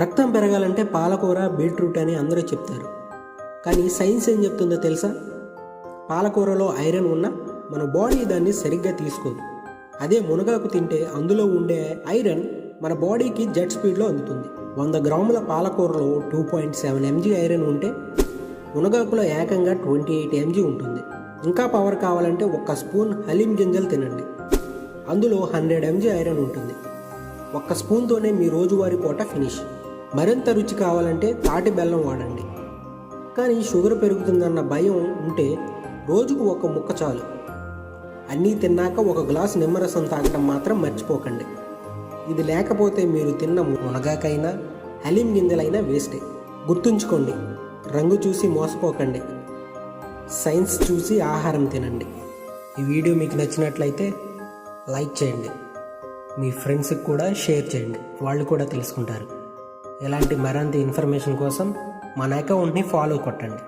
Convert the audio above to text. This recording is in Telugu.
రక్తం పెరగాలంటే పాలకూర, బీట్రూట్ అని అందరూ చెప్తారు. కానీ సైన్స్ ఏం చెప్తుందో తెలుసా? పాలకూరలో ఐరన్ ఉన్న మన బాడీ దాన్ని సరిగ్గా తీసుకోదు. అదే మునగాకు తింటే అందులో ఉండే ఐరన్ మన బాడీకి జెట్ స్పీడ్లో అందుతుంది. 100 గ్రాముల పాలకూరలో 2.7 mg ఐరన్ ఉంటే మునగాకులో ఏకంగా 28 mg ఉంటుంది. ఇంకా పవర్ కావాలంటే 1 స్పూన్ హలీం గింజలు తినండి, అందులో 100 mg ఐరన్ ఉంటుంది. 1 స్పూన్తోనే మీ రోజువారీ పూట ఫినిష్. మరింత రుచి కావాలంటే తాటి బెల్లం వాడండి. కానీ షుగర్ పెరుగుతుందన్న భయం ఉంటే రోజుకు 1 ముక్క చాలు. అన్నీ తిన్నాక 1 గ్లాసు నిమ్మరసం తాగటం మాత్రం మర్చిపోకండి. ఇది లేకపోతే మీరు తిన్న మునగాకైనా హలీం గింజలైనా వేస్టే. గుర్తుంచుకోండి, రంగు చూసి మోసపోకండి, సైన్స్ చూసి ఆహారం తినండి. ఈ వీడియో మీకు నచ్చినట్లయితే లైక్ చేయండి, మీ ఫ్రెండ్స్కి కూడా షేర్ చేయండి, వాళ్ళు కూడా తెలుసుకుంటారు. ఇలాంటి మరింత ఇన్ఫర్మేషన్ కోసం మన అకౌంట్ని ఫాలో కొట్టండి.